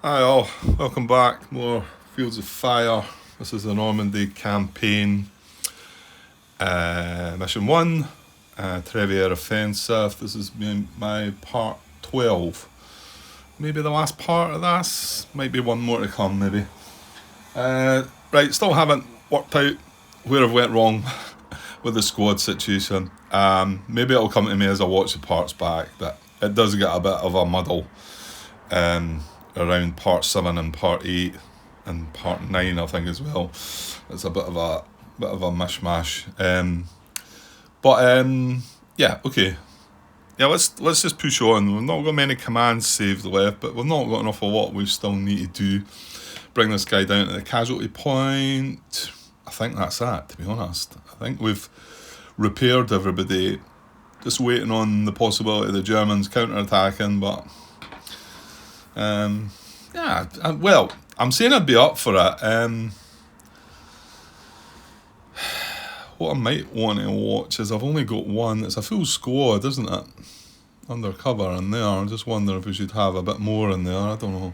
Hi all, welcome back. More Fields of Fire. This is the Normandy campaign. Mission 1, Trevieres Offensive. This is my part 12. Maybe the last part of this. Might be one more to come, maybe. Right, still haven't worked out where I've went wrong with the squad situation. Maybe it'll come to me as I watch the parts back, but it does get a bit of a muddle. Around part 7 and part 8 and part 9, I think, as well. It's a bit of a mishmash. Yeah, okay. Yeah, let's just push on. We've not got many commands saved left, but we've not got an awful lot we still need to do. Bring this guy down to the casualty point. I think that's that, to be honest. I think we've repaired everybody. Just waiting on the possibility of the Germans counter-attacking, but well, I'm saying I'd be up for it. What I might want to watch is I've only got one. It's a full squad, isn't it? Undercover in there. I'm just wondering if we should have a bit more in there. I don't know.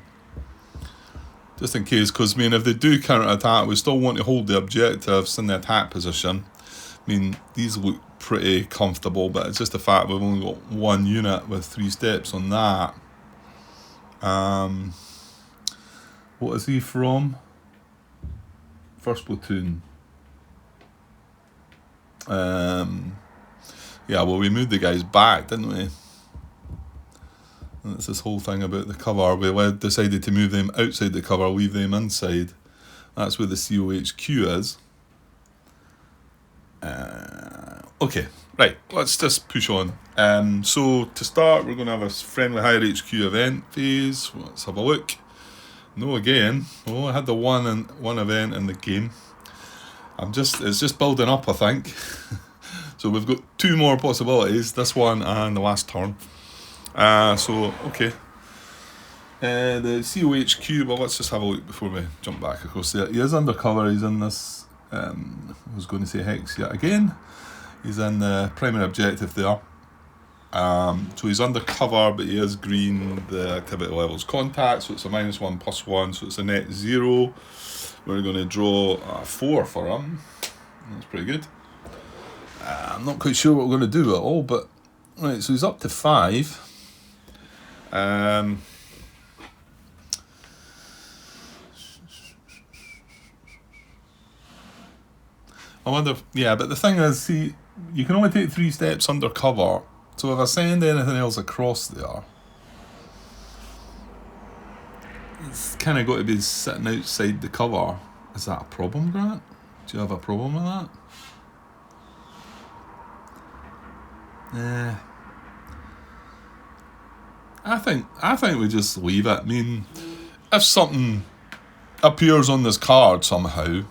Just in case, because if they do counter-attack, we still want to hold the objectives in the attack position. These look pretty comfortable, but it's just the fact we've only got one unit with 3 steps on that. What is he from? First platoon. Yeah, well, we moved the guys back, didn't we? And it's this whole thing about the cover. We decided to move them outside the cover, leave them inside. That's where the COHQ is. Okay, right, let's just push on. So to start, we're going to have a friendly higher HQ event phase. Let's have a look. No, again. Oh, I had the one event in the game. It's just building up, I think. So we've got 2 more possibilities, this one and the last turn. Okay. The COHQ, well, let's just have a look before we jump back across there. He is undercover, he's in this, I was going to say hex yet again. He's in the primary objective there. So he's undercover, but he is green. The activity level's contact, so it's a -1 +1, so it's a net 0. We're going to draw a 4 for him. That's pretty good. I'm not quite sure what we're going to do at all, but right, so he's up to 5. I wonder, yeah, but the thing is, see, you can only take 3 steps undercover. So if I send anything else across there, it's kind of got to be sitting outside the cover. Is that a problem, Grant? Do you have a problem with that? I think we just leave it. If something appears on this card somehow,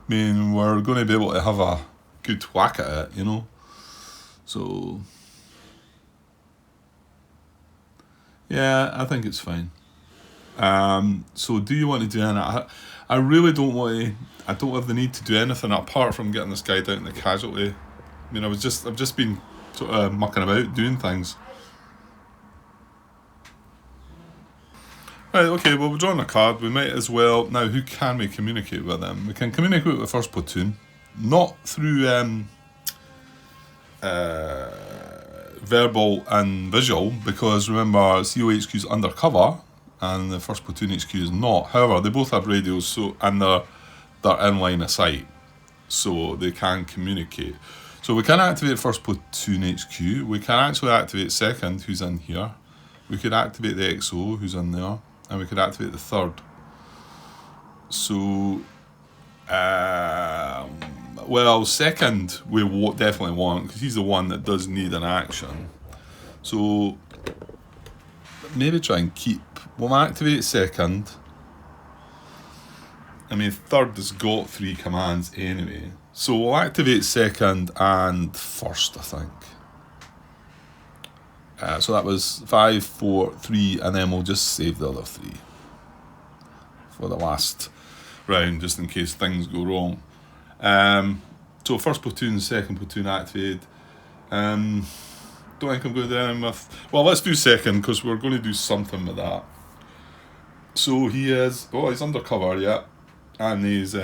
we're going to be able to have a good whack at it, So, yeah, I think it's fine. So do you want to do anything? I really don't want to. I don't have the need to do anything apart from getting this guy down in the casualty. I've just been sort of mucking about doing things. Right, okay, well, we're drawing a card. We might as well. Now, who can we communicate with them? We can communicate with the first platoon, not through verbal and visual, because remember, COHQ is undercover and the first platoon HQ is not. However, they both have radios, and they're in line of sight, so they can communicate. So we can activate first platoon HQ. We can actually activate second, who's in here. We could activate the XO, who's in there, and we could activate the third. So, well, second we definitely want, because he's the one that does need an action. So maybe try and keep. We'll activate second. Third has got 3 commands anyway. So we'll activate second and first, I think. So that was 5, 4, 3, and then we'll just save the other 3 for the last round, just in case things go wrong. So first platoon, second platoon activated. Don't think I'm going to do anything with. Well, let's do second, because we're going to do something with that. So he is, oh, he's undercover, yeah. And he's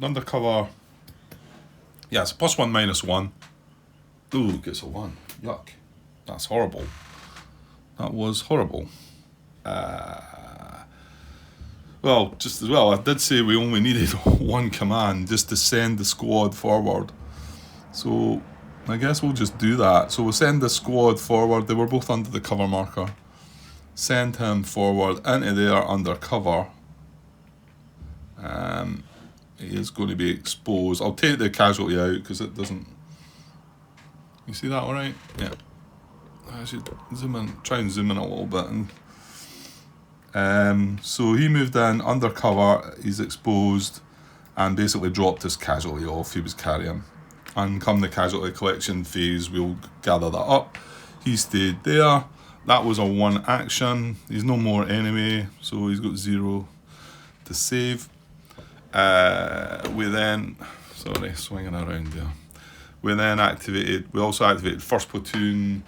undercover, yeah, it's +1, -1. Ooh, gets a 1. Yuck. That's horrible. That was horrible. Well, just as well, I did say we only needed one command just to send the squad forward. So I guess we'll just do that. So we'll send the squad forward. They were both under the cover marker. Send him forward into there under cover. He is going to be exposed. I'll take the casualty out because it doesn't... You see that all right? Yeah. I should zoom in, try and zoom in a little bit. And so he moved in undercover, he's exposed, and basically dropped his casualty off he was carrying. And come the casualty collection phase, we'll gather that up. He stayed there. That was a 1 action. He's no more enemy, so he's got 0 to save. We then, sorry, swinging around there. We then activated, we also activated first platoon.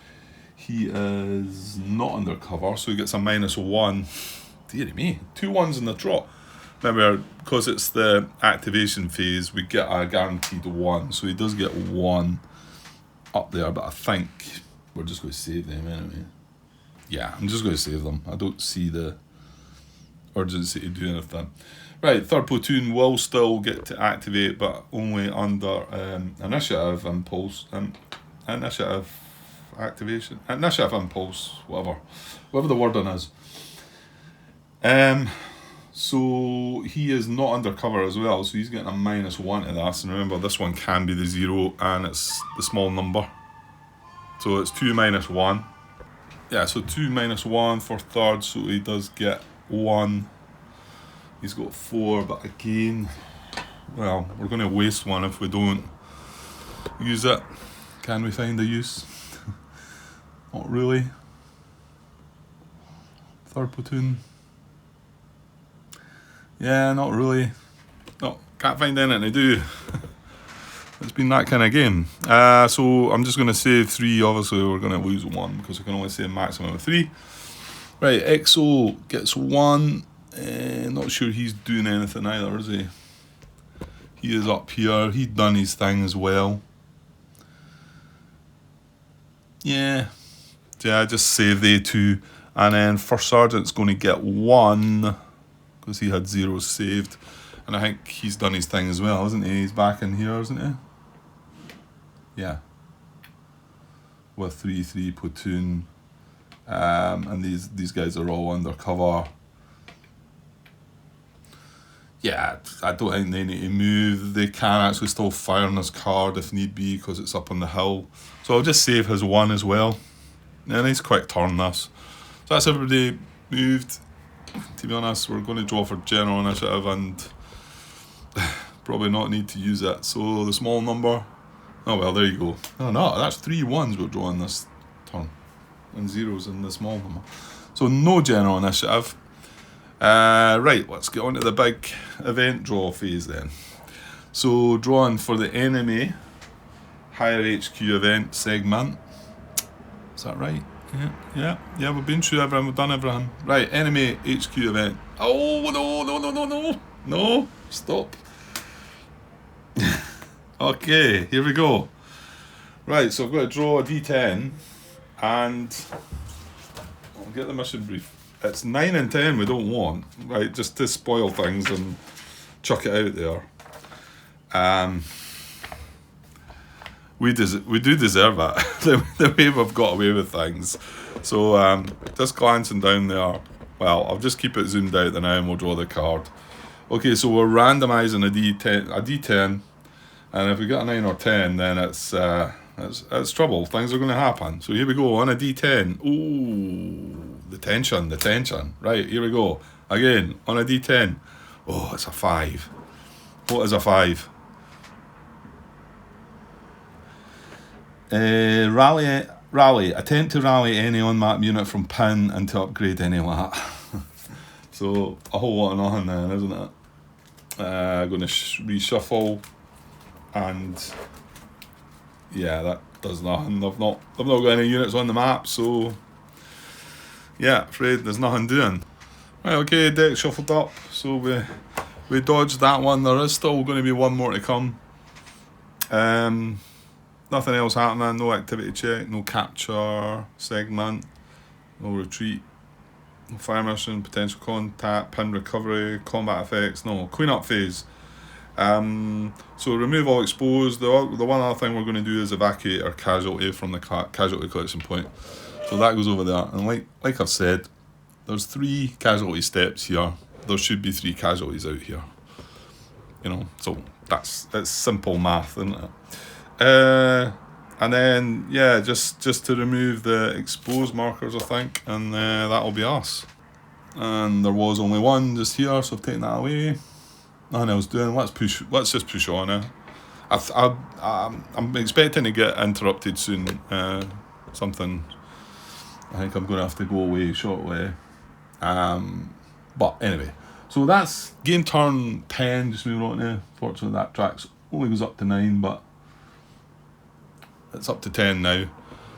He is not undercover, so he gets a -1. Dear me, 2 1s in the trot. Remember, because it's the activation phase, we get a guaranteed 1, so he does get 1 up there, but I think we're just going to save them anyway. Yeah, I'm just going to save them. I don't see the urgency to do anything. Right, third platoon will still get to activate, but only under initiative impulse, initiative activation, initiative impulse, whatever the wording is. So he is not undercover as well, so he's getting a -1 to this. And remember, this one can be the 0, and it's the small number, so it's 2 -1. Yeah, so 2 -1 for third, so he does get 1. He's got 4, but again, well, we're going to waste 1 if we don't use it. Can we find a use? Not really. Third platoon. Yeah, not really. No, can't find anything to do. It's been that kind of game. So I'm just going to save 3. Obviously, we're going to lose 1 because we can only save a maximum of 3. Right, XO gets 1. Not sure he's doing anything either, is he? He is up here. He'd done his thing as well. Yeah, just save the 2. And then First Sergeant's going to get 1 because he had 0 saved. And I think he's done his thing as well, isn't he? He's back in here, isn't he? Yeah. With 3 platoon. And these guys are all undercover. Yeah, I don't think they need to move. They can actually still fire on his card if need be because it's up on the hill. So I'll just save his 1 as well. Yeah, nice quick turn this. So that's everybody moved. To be honest, we're going to draw for general initiative and probably not need to use it. So the small number. Oh well, there you go. No, that's 3 1s we're drawing this turn. And 0s in the small number. So no general initiative. Right, let's get on to the big event draw phase then. So drawing for the enemy higher HQ event segment. Is that right? Yeah, we've been through everything, we've done everything. Right, enemy HQ event. Oh, no, stop. Okay, here we go. Right, so I've got to draw a D10 and I'll get the mission brief. It's 9 and 10 we don't want, right, just to spoil things and chuck it out there. We do deserve it, the way we've got away with things. So just glancing down there, well, I'll just keep it zoomed out there now and we'll draw the card. Okay, so we're randomising a D10, and if we get a 9 or 10, then it's trouble. Things are going to happen. So here we go, on a D10. Ooh, the tension. Right, here we go. Again, on a D10. Oh, it's a 5. What is a 5? Rally. Attempt to rally any on-map unit from pin and to upgrade any lat. So a whole lot of nothing then, isn't it? Going to reshuffle, and yeah, that does nothing. I've not got any units on the map, so yeah, afraid there's nothing doing. Right, okay, deck shuffled up, so we dodged that one. There is still going to be one more to come. Nothing else happening, no activity check, no capture segment, no retreat, no fire mission, potential contact, pin recovery, combat effects, no clean up phase. So remove all exposed. The one other thing we're going to do is evacuate our casualty from the casualty collection point. So that goes over there, and like I've said, there's 3 casualty steps here. There should be 3 casualties out here. You know, so that's simple math, isn't it? And then yeah, just to remove the exposed markers, I think, and that'll be us. And there was only one just here, so I've taken that away. Nothing else doing. Let's just push on now. I'm expecting to get interrupted soon. Something. I think I'm going to have to go away shortly. But anyway, so that's game turn 10. Just moving on now. Fortunately, that track's only goes up to 9, but it's up to 10 now.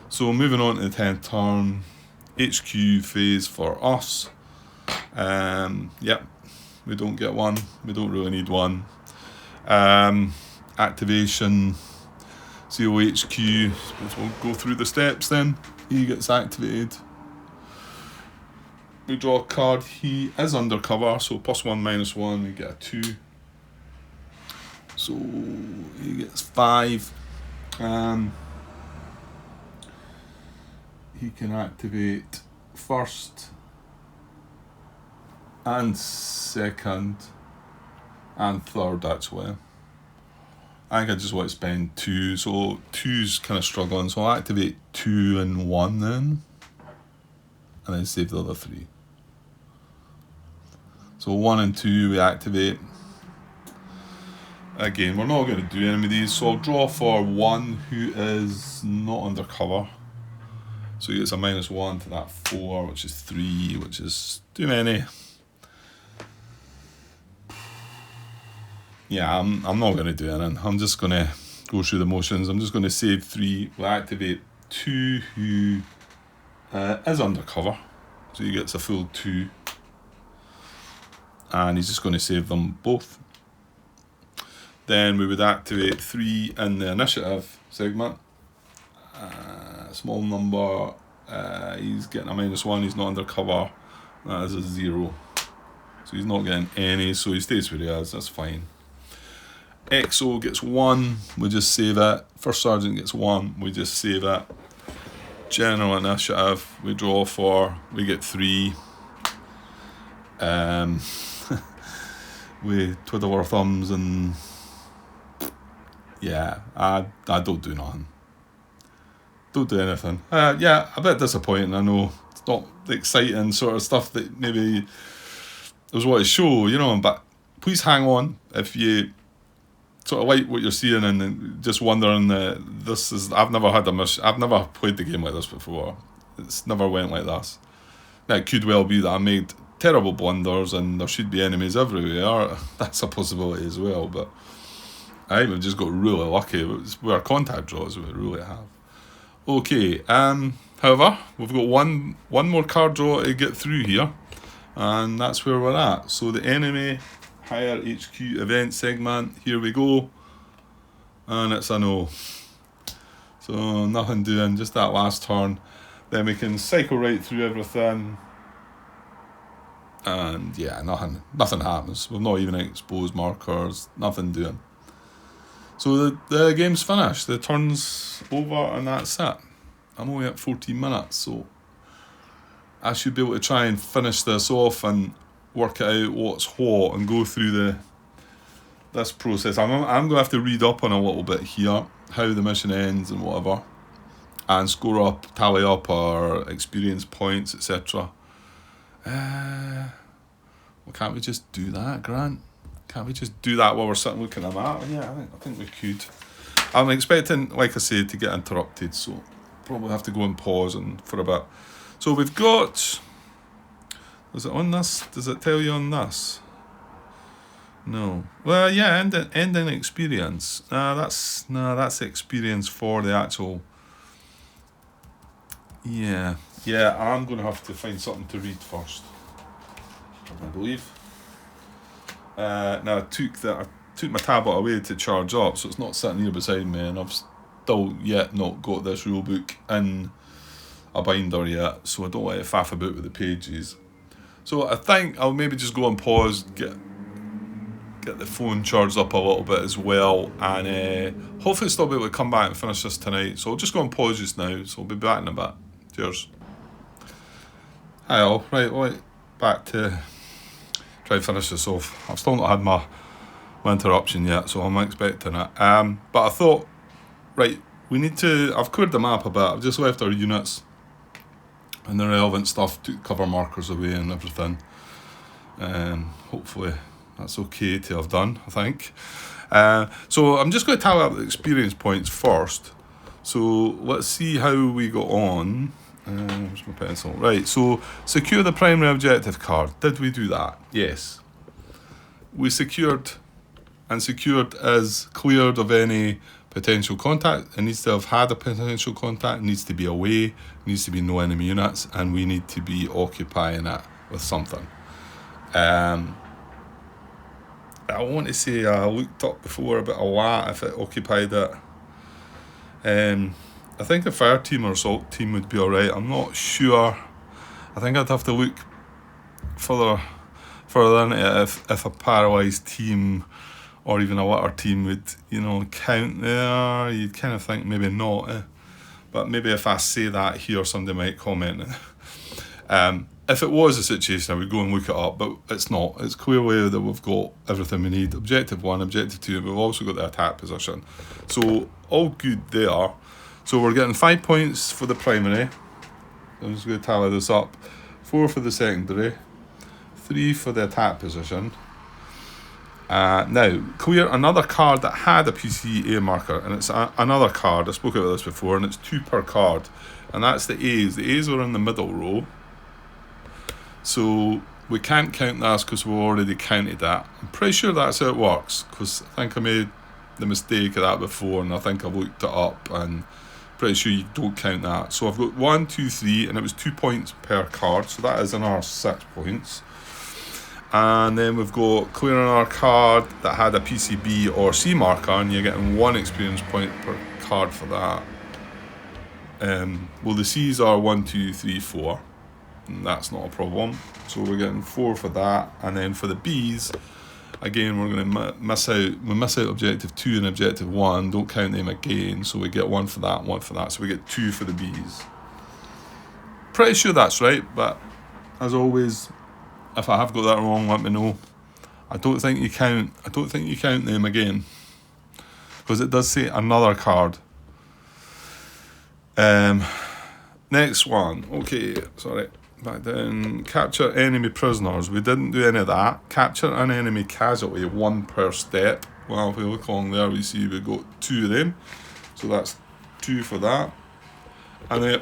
So moving on to the 10th turn, HQ phase for us. Yep, we don't get one. We don't really need one. Activation, COHQ. We'll go through the steps then. He gets activated. We draw a card. He is undercover, so +1, -1. We get a 2. So he gets 5. He can activate first and second and third, actually. I think I just want to spend 2, so 2's kind of struggling, so I'll activate 2 and 1 then, and then save the other 3. So 1 and 2 we activate. Again, we're not going to do any of these, so I'll draw for 1 who is not undercover. So he gets a -1 to that 4, which is 3, which is too many. Yeah, I'm not going to do anything. I'm just going to go through the motions. I'm just going to save 3. We'll activate 2 who is undercover. So he gets a full 2. And he's just going to save them both. Then we would activate 3 in the initiative segment. Small number. He's getting a -1. He's not undercover. That is a 0. So he's not getting any. So he stays where he is. That's fine. XO gets 1. We just save it. First Sergeant gets 1. We just save it. General initiative. We draw 4. We get 3. We twiddle our thumbs and yeah, I don't do nothing. Don't do anything. Yeah, a bit disappointing. I know it's not the exciting sort of stuff that maybe was what to show, you know. But please hang on if you sort of like what you're seeing and just wondering this is. I've never had a mission. I've never played the game like this before. It's never went like this. Now it could well be that I made terrible blunders and there should be enemies everywhere. That's a possibility as well. But I think we've just got really lucky with our contact draws. We really have. Okay, however, we've got one more card draw to get through here, and that's where we're at. So the enemy higher HQ event segment, here we go, and it's a no. So nothing doing, just that last turn. Then we can cycle right through everything, and yeah, nothing happens. We've not even exposed markers, nothing doing. So the game's finished, the turn's over, and that's it. I'm only at 14 minutes, so I should be able to try and finish this off and work out what's what and go through this process. I'm going to have to read up on a little bit here, how the mission ends and whatever, and score up, tally up our experience points, etc. Well, can't we just do that, Grant? Can't we just do that while we're sitting looking at a map? Yeah, I think we could. I'm expecting, like I said, to get interrupted, so probably have to go and pause for a bit. So we've got... Is it on this? Does it tell you on this? No. Well, yeah, ending experience. That's the experience for the actual... Yeah, I'm going to have to find something to read first. I believe. Now I took my tablet away to charge up, so it's not sitting here beside me, and I've still yet not got this rule book in a binder yet, so I don't want to faff about with the pages. So I think I'll maybe just go and pause, get the phone charged up a little bit as well, and hopefully still be able to come back and finish this tonight. So I'll just go and pause just now, so I'll be back in a bit. Cheers. Hi all, right, back to try and finish this off. I've still not had my interruption yet, so I'm expecting it. But I thought, right, I've cleared the map a bit, I've just left our units and the relevant stuff, took cover markers away and everything. Hopefully that's okay to have done, I think. So I'm just going to tally up the experience points first. So let's see how we got on. Where's my pencil? Right, so secure the primary objective card. Did we do that? Yes. We secured is cleared of any potential contact. It needs to have had a potential contact, it needs to be away, it needs to be no enemy units, and we need to be occupying it with something. I want to say I looked up before about a lot if it occupied it. I think a fire team or assault team would be alright. I'm not sure. I think I'd have to look further into it if a paralysed team or even a litter team would, count there. You'd kind of think maybe not. But maybe if I say that here, somebody might comment. If it was a situation, I would go and look it up, but it's not. It's clearly that we've got everything we need. Objective 1, Objective 2, and we've also got the attack position. So, all good there. So we're getting 5 points for the primary. I'm just going to tally this up. 4 for the secondary. 3 for the attack position. Now, clear another card that had a PCA marker, and it's another card. I spoke about this before, and it's 2 per card. And that's the A's. The A's are in the middle row. So we can't count that because we've already counted that. I'm pretty sure that's how it works, because I think I made the mistake of that before, and I think I've looked it up, and pretty sure you don't count that. So I've got 1, 2, 3, and it was 2 points per card, so that is another 6 points. And then we've got clearing our card that had a PCB or C marker, and you're getting 1 experience point per card for that. Well, the C's are 1, 2, 3, 4. And that's not a problem. So we're getting 4 for that. And then for the B's, again, we're going to miss out objective 2 and objective 1. Don't count them again. So we get 1 for that, 1 for that. So we get 2 for the B's. Pretty sure that's right, but as always, if I have got that wrong, let me know. I don't think you count them again, because it does say another card. Next one. Okay, sorry. Back down. Capture enemy prisoners. We didn't do any of that. Capture an enemy casualty, 1 per step. Well, if we look along there, we see we've got 2 of them. So that's 2 for that. And then,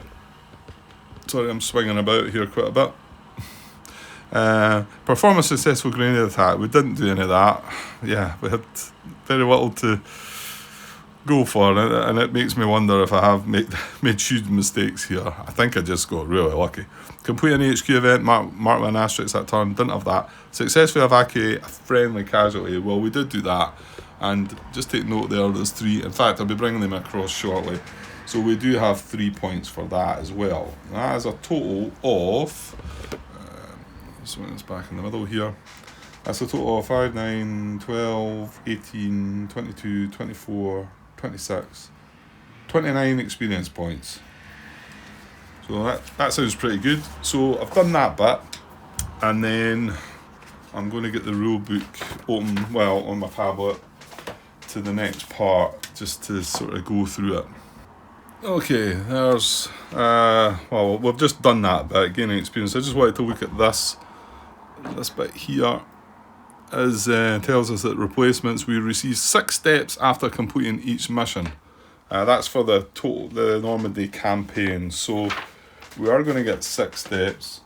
sorry, I'm swinging about here quite a bit. Perform a successful grenade attack. We didn't do any of that. Yeah, we had very little to go for, and it makes me wonder if I have made huge mistakes here. I think I just got really lucky. Complete an HQ event, mark with an asterisk that turn. Didn't have that. Successfully evacuate a friendly casualty. Well, we did do that, and just take note there's 3. In fact, I'll be bringing them across shortly. So we do have 3 points for that as well. That is a total of, so it's back in the middle here. That's a total of 5, 9, 12, 18, 22, 24, 26, 29 experience points. So that sounds pretty good. So I've done that bit, and then I'm going to get the rule book open, on my tablet, to the next part, just to sort of go through it. Okay, there's, we've just done that bit, gaining experience. I just wanted to look at this bit here. As tells us that replacements, we receive 6 steps after completing each mission. That's for the Normandy campaign. So we are going to get 6 steps.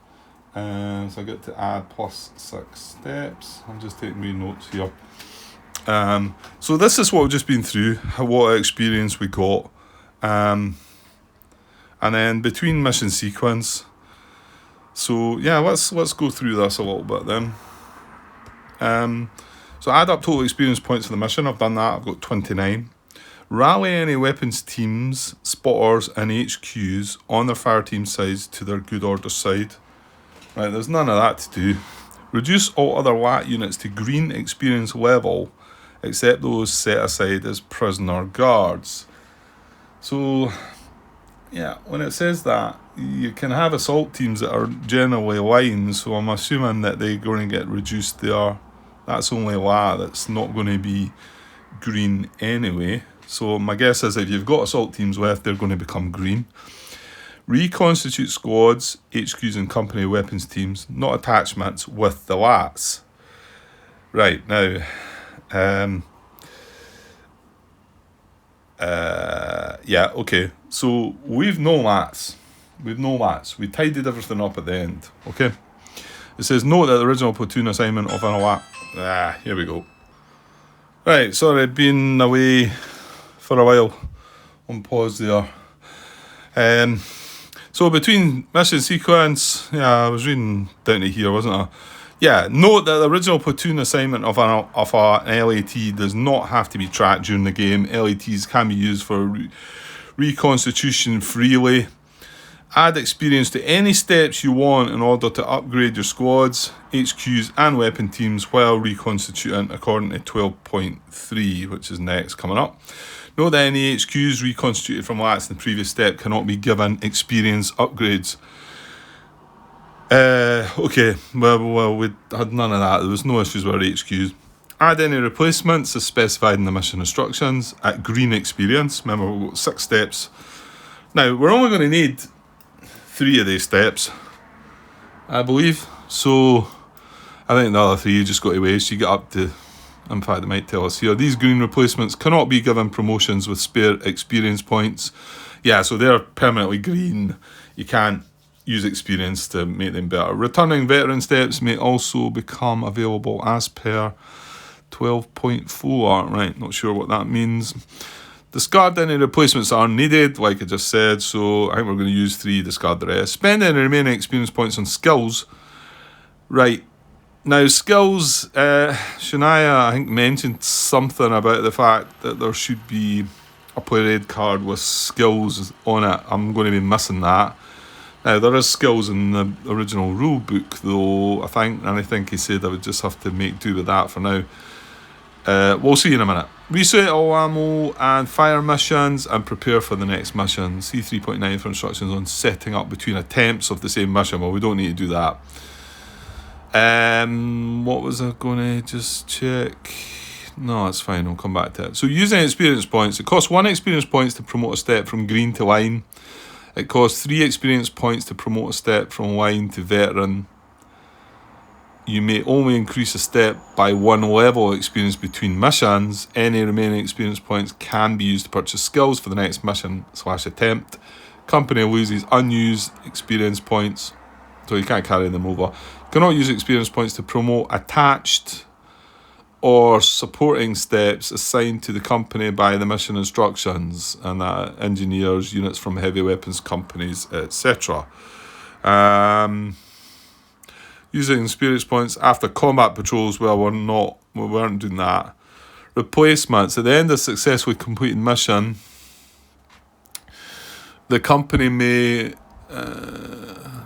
So I get to add plus 6 steps. I'm just taking my notes here. So this is what we've just been through, what experience we got. And then between mission sequence. So yeah, let's go through this a little bit then. So add up total experience points for the mission. I've done that. I've got 29. Rally any weapons teams, spotters and HQs on their fire team sides to their good order side. Right, there's none of that to do. Reduce all other LAT units to green experience level, except those set aside as prisoner guards. So, yeah, when it says that, you can have assault teams that are generally lines, so I'm assuming that they're going to get reduced there. That's only LAT, that's not going to be green anyway. So my guess is if you've got assault teams left, they're going to become green. Reconstitute squads, HQs and company weapons teams, not attachments, with the LATs. Right, now, yeah, okay. So we've no LATs. We tidied everything up at the end, okay? It says, note that the original platoon assignment of an LAT. Here we go. Right, sorry, I'd been away for a while on pause there. So between mission sequence, I was reading down to here, wasn't I? Yeah, note that the original platoon assignment of an LAT does not have to be tracked during the game. LATs can be used for reconstitution freely. Add experience to any steps you want in order to upgrade your squads, HQs and weapon teams while reconstituting according to 12.3, which is next coming up. Note that any HQs reconstituted from LATs in the previous step cannot be given experience upgrades. Okay, well, we had none of that. There was no issues with our HQs. Add any replacements as specified in the mission instructions at green experience. Remember, we've got 6 steps. Now, we're only going to need 3 of these steps, I believe. So, I think the other 3 you just got to waste. You get up to, in fact, they might tell us here, these green replacements cannot be given promotions with spare experience points. Yeah, so they're permanently green. You can't use experience to make them better. Returning veteran steps may also become available as per 12.4. Right, not sure what that means. Discard any replacements that are needed, like I just said, so I think we're going to use 3, discard the rest. Spend any remaining experience points on skills. Right, now skills, Shania, I think, mentioned something about the fact that there should be a parade card with skills on it. I'm going to be missing that. Now, there is skills in the original rule book, though, I think, and I think he said I would just have to make do with that for now. We'll see in a minute. Reset all ammo and fire missions and prepare for the next mission. See 3.9 for instructions on setting up between attempts of the same mission. Well, we don't need to do that. What was I going to just check? No, it's fine. We'll come back to it. So using experience points. It costs 1 experience points to promote a step from green to line. It costs 3 experience points to promote a step from line to veteran. You may only increase a step by 1 level of experience between missions. Any remaining experience points can be used to purchase skills for the next mission/attempt. Company loses unused experience points, so you can't carry them over. Cannot use experience points to promote attached or supporting steps assigned to the company by the mission instructions, and that engineers, units from heavy weapons companies, etc. Using experience points after combat patrols, well, we weren't doing that. Replacements. At the end of successfully completed mission, the company may...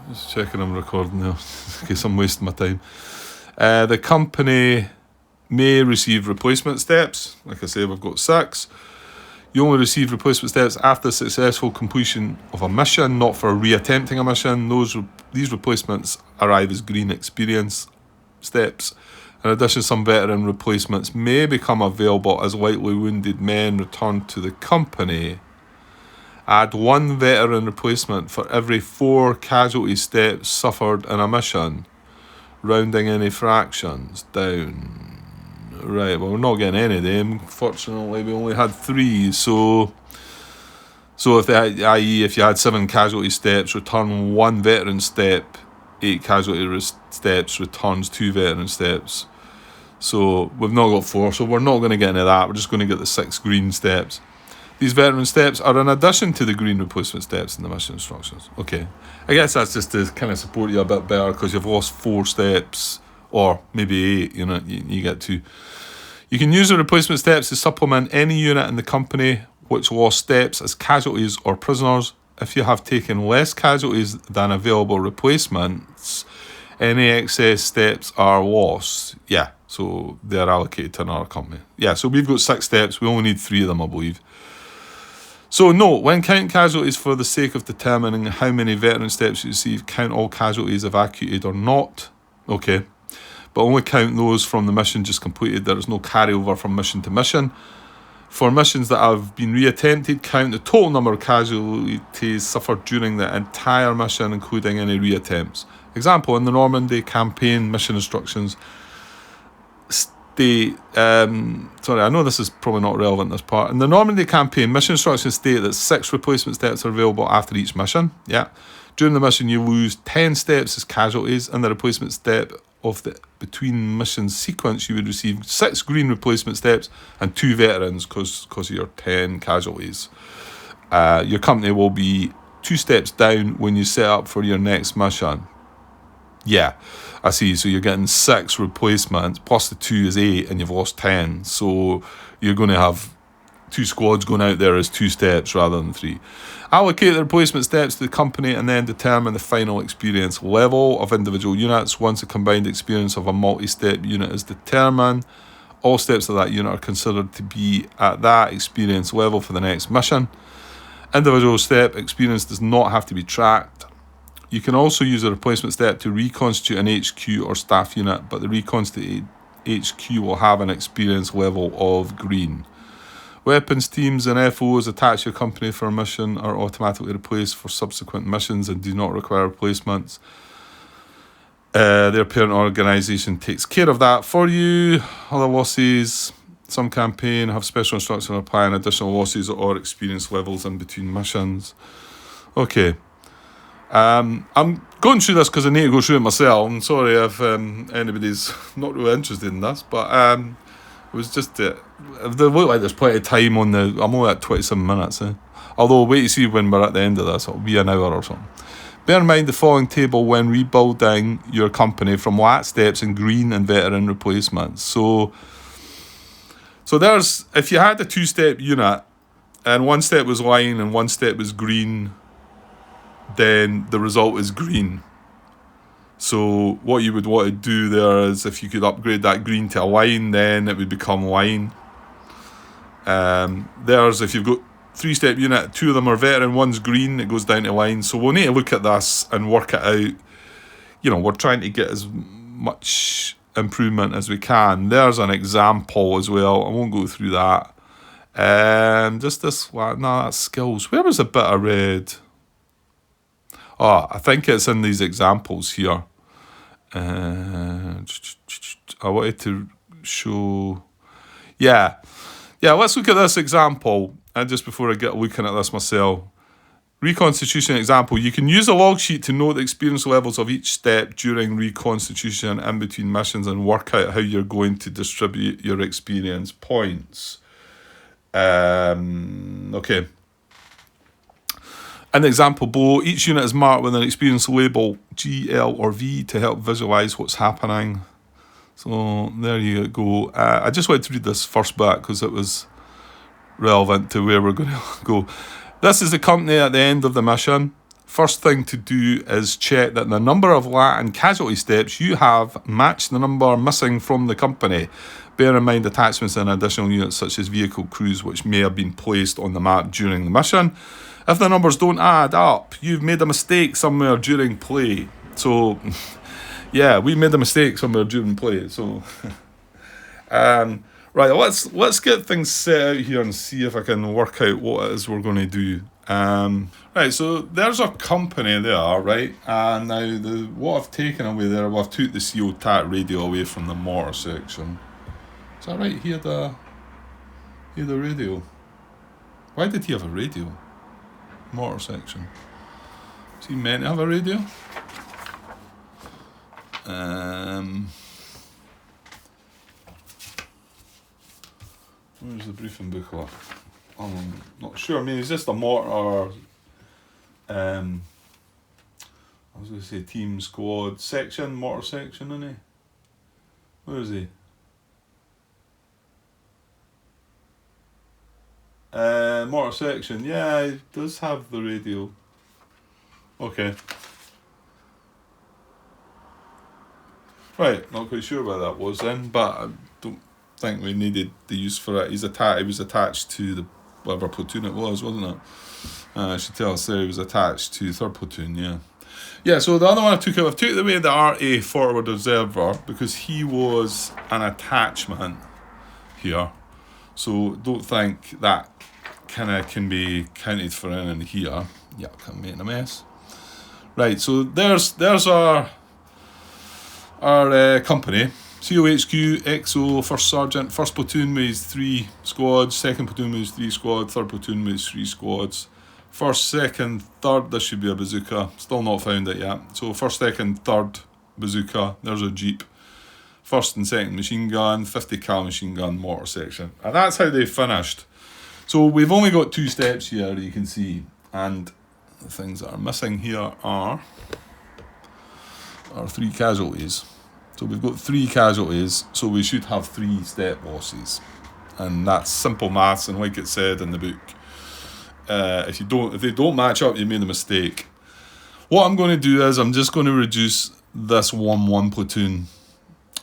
just checking I'm recording now, in case I'm wasting my time. The company may receive replacement steps. Like I say, we've got 6. You only receive replacement steps after successful completion of a mission, not for reattempting a mission. These replacements arrive as green experience steps. In addition, some veteran replacements may become available as lightly wounded men return to the company. Add 1 veteran replacement for every 4 casualty steps suffered in a mission, rounding any fractions down. Right, well, we're not getting any of them. Fortunately, we only had 3, so if you had 7 casualty steps, return 1 veteran step. 8 casualty steps returns 2 veteran steps. So we've not got 4, so we're not going to get any of that. We're just going to get the 6 green steps. These veteran steps are in addition to the green replacement steps in the mission instructions. Okay, I guess that's just to kind of support you a bit better because you've lost 4 steps or maybe 8, you get 2. You can use the replacement steps to supplement any unit in the company which lost steps as casualties or prisoners. If you have taken less casualties than available replacements, any excess steps are lost. Yeah, so they're allocated to another company. Yeah, so we've got 6 steps. We only need 3 of them, I believe. So note, when counting casualties for the sake of determining how many veteran steps you receive, count all casualties evacuated or not. Okay. But only count those from the mission just completed. There is no carryover from mission to mission. For missions that have been reattempted, count the total number of casualties suffered during the entire mission, including any reattempts. Example, in the Normandy campaign, mission instructions state... sorry, I know this is probably not relevant, this part. In the Normandy campaign, mission instructions state that 6 replacement steps are available after each mission. Yeah. During the mission, you lose 10 steps as casualties, and the replacement step of the between missions sequence, you would receive 6 green replacement steps and 2 veterans because of your 10 casualties. Your company will be 2 steps down when you set up for your next mission. Yeah, I see. So you're getting 6 replacements plus the 2 is 8, and you've lost 10. So you're going to have 2 squads going out there as 2 steps rather than 3. Allocate the replacement steps to the company and then determine the final experience level of individual units. Once the combined experience of a multi-step unit is determined, all steps of that unit are considered to be at that experience level for the next mission. Individual step experience does not have to be tracked. You can also use a replacement step to reconstitute an HQ or staff unit, but the reconstituted HQ will have an experience level of green. Weapons teams and FOs attached to your company for a mission are automatically replaced for subsequent missions and do not require replacements. Their parent organisation takes care of that for you. Other losses, some campaign have special instructions applying additional losses or experience levels in between missions. Okay. I'm going through this because I need to go through it myself. I'm sorry if anybody's not really interested in this, but it was just they look like there's plenty of time on the... I'm only at 27 minutes. Although, wait to see when we're at the end of this. It'll be an hour or something. Bear in mind the following table when rebuilding your company from lat steps and green and veteran replacements. So there's... If you had a 2-step unit and 1 step was line and 1 step was green, then the result is green. So what you would want to do there is, if you could upgrade that green to a line, then it would become line. If you've got 3-step unit, 2 of them are veteran, 1's green, it goes down to line. So we'll need to look at this and work it out. We're trying to get as much improvement as we can. There's an example as well. I won't go through that. Just this one. No, that's skills. Where was the bit I read? Oh, I think it's in these examples here. I wanted to show... Yeah, let's look at this example. And just before I get looking at this myself. Reconstitution example. You can use a log sheet to note the experience levels of each step during reconstitution in between missions and work out how you're going to distribute your experience points. Okay. In the example below, each unit is marked with an experience label G, L or V to help visualise what's happening. So there you go. I just wanted to read this first bit because it was relevant to where we're going to go. This is the company at the end of the mission. First thing to do is check that the number of lat and casualty steps you have match the number missing from the company. Bear in mind attachments and additional units such as vehicle crews which may have been placed on the map during the mission. If the numbers don't add up, you've made a mistake somewhere during play. So, yeah, we made a mistake somewhere during play. So, right, let's get things set out here and see if I can work out what it is we're going to do. Right, so there's a company there, right? And now what I've taken away there, I've took the CO TAC radio away from the mortar section. Is that right? Here the radio. Why did he have a radio? Mortar section. Is he meant to have a radio? Where's the briefing booklet? I'm not sure. I mean, it's just a mortar. I was going to say team squad section, mortar section, isn't it? Where is he? Mortar section. Yeah, he does have the radio. Okay. Right, not quite sure where that was then, but I don't think we needed the use for it. He was attached to the whatever platoon it was, wasn't it? I should tell us there he was attached to 3rd platoon, yeah. Yeah, so the other one I've took away the RA forward observer because he was an attachment here. So don't think that kind of can be counted for in here. Yeah, I'm making a mess. Right, so there's our company. COHQ, XO, 1st Sergeant, 1st Platoon was 3 squads, 2nd Platoon was 3 squads, 3rd Platoon was 3 squads. 1st, 2nd, 3rd, this should be a bazooka, still not found it yet. So 1st, 2nd, 3rd bazooka, there's a jeep. 1st and 2nd machine gun, 50 cal machine gun, mortar section. And that's how they finished. So we've only got 2 steps here, you can see. And the things that are missing here are 3 casualties. So we've got 3 casualties, so we should have 3 step losses. And that's simple maths, and like it said in the book, if they don't match up, you made a mistake. What I'm going to do is I'm just going to reduce this 1-1 platoon.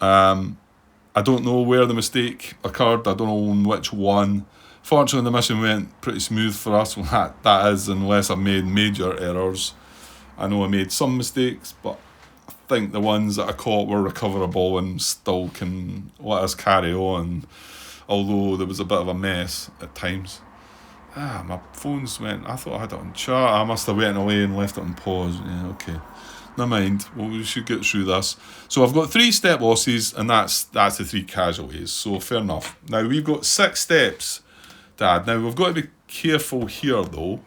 I don't know where the mistake occurred. I don't know on which one. Fortunately, the mission went pretty smooth for us. That is, unless I made major errors. I know I made some mistakes, but I think the ones that I caught were recoverable and still can let us carry on, although there was a bit of a mess at times. My phone's went. I thought I had it on chart. I must have went away and left it on pause. Yeah, okay. Never mind. Well, we should get through this. So I've got 3 step losses, and that's the 3 casualties. So fair enough. Now we've got 6 steps to add. Now we've got to be careful here though.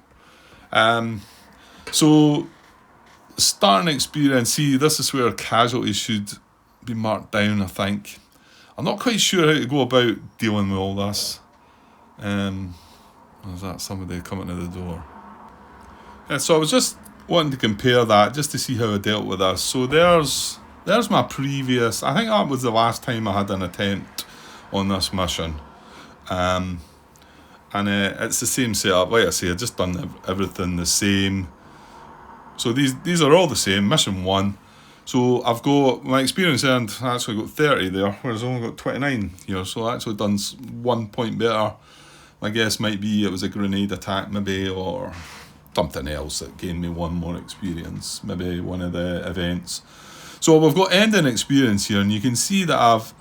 So starting experience. See, this is where casualties should be marked down. I think. I'm not quite sure how to go about dealing with all this. Is that somebody coming to the door? Yeah, so I was just wanting to compare that just to see how I dealt with this. So there's my previous. I think that was the last time I had an attempt on this mission, and it's the same setup. Like I say, I've just done everything the same. So these are all the same. Mission 1. So I've got my experience earned. I actually got 30 there, whereas I only got 29 here. So I actually done 1 point better. My guess might be it was a grenade attack maybe, or something else that gained me 1 more experience, maybe one of the events. So we've got ending experience here, and you can see that I've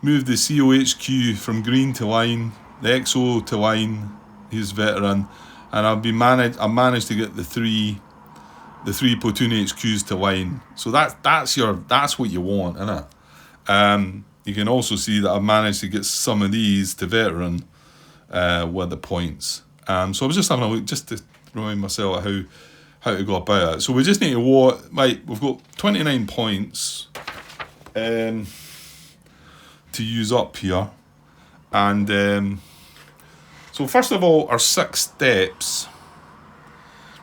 moved the COHQ from green to line, the XO to line, he's veteran, and I managed to get the three platoon HQs to line. So that's what you want, isn't it? You can also see that I've managed to get some of these to veteran with the points. So I was just having a look just to remind myself how to go about it. So we just need to we've got 29 points to use up here, and so first of all, our 6 steps.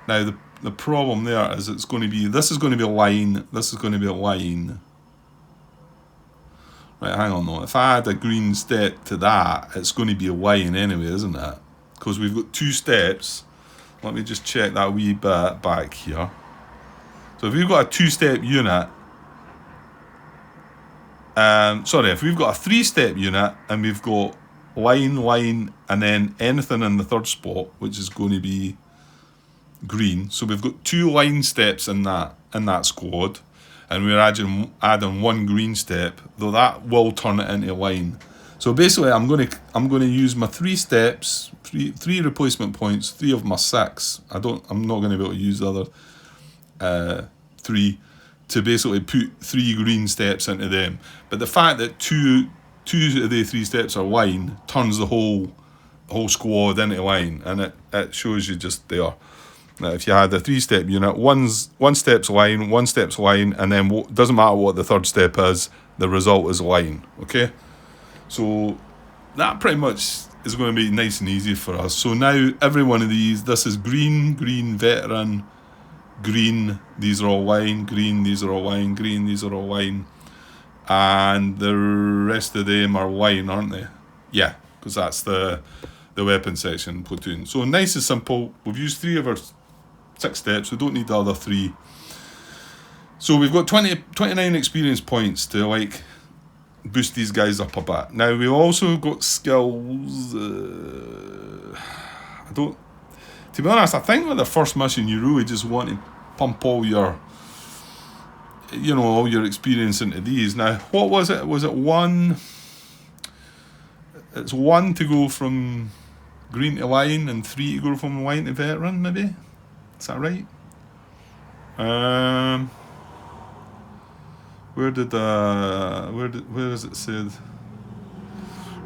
Now the problem there is this is going to be a line, this is going to be a line. Right, hang on though. If I add a green step to that, it's going to be a line anyway, isn't it? Because we've got 2 steps. Let me just check that wee bit back here. So if we've got a 2-step unit, if we've got a 3-step unit and we've got line, and then anything in the 3rd spot, which is going to be green. So we've got 2 line steps in that squad. And we're adding 1 green step, though that will turn it into a line. So basically, I'm going to use my 3 steps, three replacement points, 3 of my 6. I'm not going to be able to use the other 3 to basically put 3 green steps into them. But the fact that two of the 3 steps are line turns the whole squad into line, and it shows you just there. Now, if you had a 3-step unit, one step's line, 1 step's line, and then doesn't matter what the 3rd step is, the result is line. Okay, so that pretty much is going to be nice and easy for us. So now every one of these, this is green, veteran, green. These are all line, green. These are all line, green. These are all line. and the rest of them are line, aren't they? Yeah, because that's the weapon section platoon. So nice and simple. We've used 3 of our 6 steps. We don't need the other 3. So we've got 29 experience points to like boost these guys up a bit. Now we've also got skills. To be honest, I think with the first mission you really just want to pump all your experience into these. Now what was it? Was it 1? It's 1 to go from green to line and 3 to go from line to veteran, maybe? Is that right? Where is it said?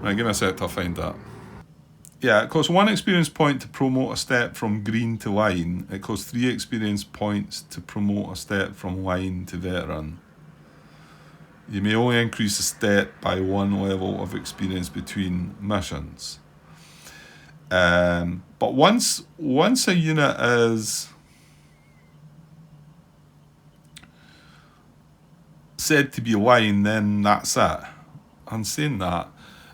Right, give me a sec to find that. Yeah, it costs 1 experience point to promote a step from green to line. It costs 3 experience points to promote a step from line to veteran. You may only increase a step by 1 level of experience between missions. But once a unit is said to be line, then that's it. I'm saying that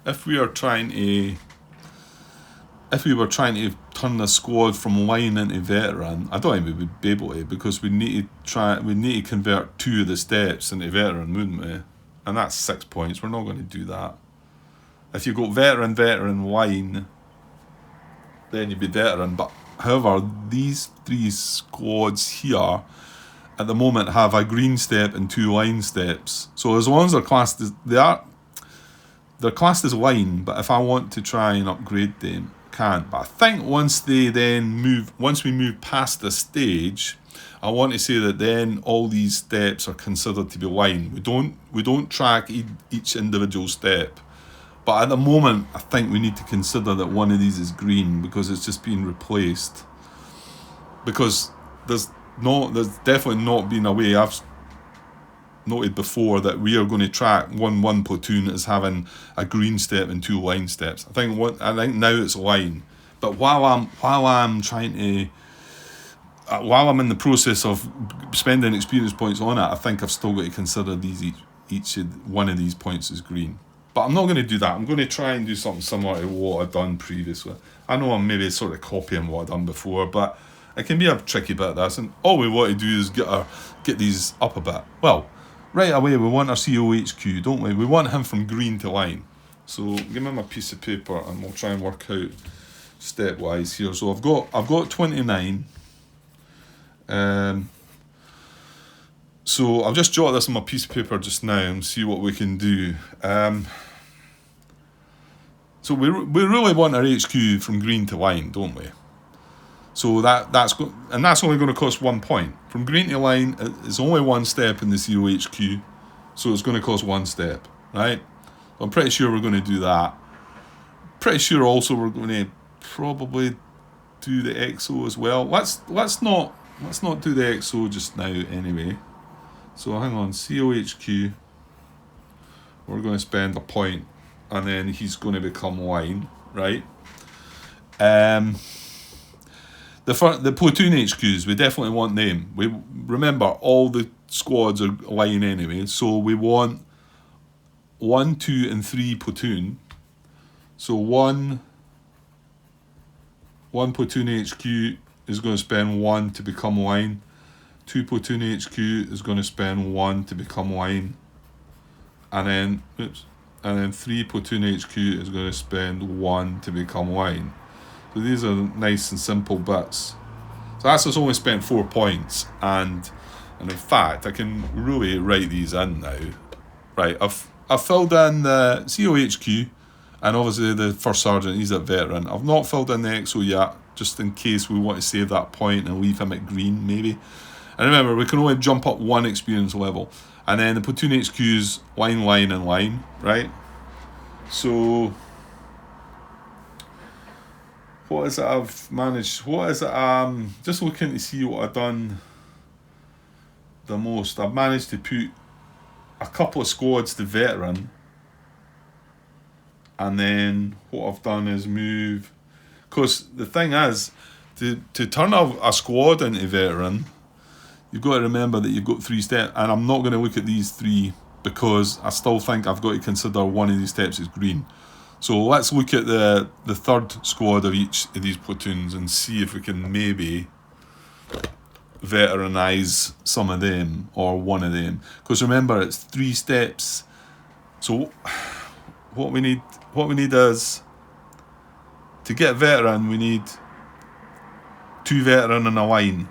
if we were trying to turn the squad from line into veteran, I don't think we would be able to, because we need to convert 2 of the steps into veteran, wouldn't we? And that's 6 points. We're not going to do that. If you go veteran, line, then you'd be veteran. But however, these 3 squads here at the moment have a green step and 2 line steps. So as long as they're classed as line, but if I want to try and upgrade them, can't. But I think once we move past the stage, I want to say that then all these steps are considered to be line. We don't track each individual step. But at the moment, I think we need to consider that one of these is green because it's just been replaced. Because there's definitely not been a way I've noted before that we are going to track one platoon as having a green step and 2 line steps. I think now it's line. But while I'm in the process of spending experience points on it, I think I've still got to consider each one of these points as green. But I'm not going to do that. I'm going to try and do something similar to what I've done previously. I know I'm maybe sort of copying what I've done before, but it can be a tricky bit of this. And all we want to do is get these up a bit. Well, right away we want our COHQ, don't we? We want him from green to line. So give me my piece of paper and we'll try and work out stepwise here. So I've got 29. So I'll just jot this on my piece of paper just now and see what we can do. So we really want our HQ from green to line, don't we? So that's only going to cost 1 point. From green to line is only 1 step in the COHQ, so it's going to cost 1 step, right? I'm pretty sure we're going to do that. Pretty sure also we're going to probably do the XO as well. Let's not do the XO just now anyway. So hang on, COHQ. We're going to spend a point, and then he's going to become line, right? The platoon HQs, we definitely want them. We remember all the squads are line anyway, so we want 1, 2, and 3 platoon. So one platoon HQ is going to spend 1 to become line. 2 platoon HQ is going to spend 1 to become line. And then 3 platoon HQ is going to spend 1 to become line. So these are nice and simple bits. So that's just only spent 4 points, and in fact I can really write these in now. Right, I've filled in the COHQ, and obviously the first sergeant, he's a veteran. I've not filled in the XO yet, just in case we want to save that point and leave him at green maybe. And remember, we can only jump up 1 experience level. And then the platoon HQ's line, and line, right? So what is it I've managed? What is it? Just looking to see what I've done the most. I've managed to put a couple of squads to veteran, and then what I've done is move. Because the thing is, to turn a squad into veteran, you've got to remember that you've got 3 steps, and I'm not going to look at these 3 because I still think I've got to consider one of these steps as green. So let's look at the third squad of each of these platoons and see if we can maybe veteranise some of them or one of them. Because remember, it's 3 steps. So what we need is, to get veteran, we need 2 veteran in a line.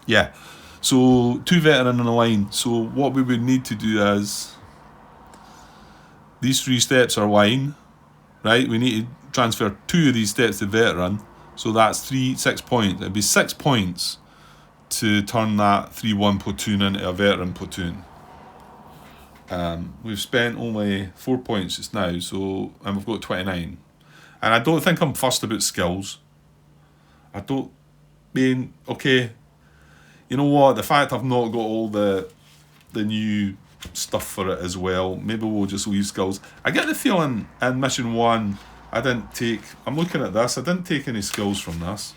Yeah. So 2 veteran in a line. So what we would need to do is, these 3 steps are line, right? We need to transfer 2 of these steps to veteran. So that's 6 points. It'd be 6 points to turn that 3-1 platoon into a veteran platoon. We've spent only 4 points just now, and we've got 29. And I don't think I'm fussed about skills. Okay, you know what? The fact I've not got all the new stuff for it as well, maybe we'll just leave skills. I get the feeling in mission 1, I'm looking at this, I didn't take any skills from this.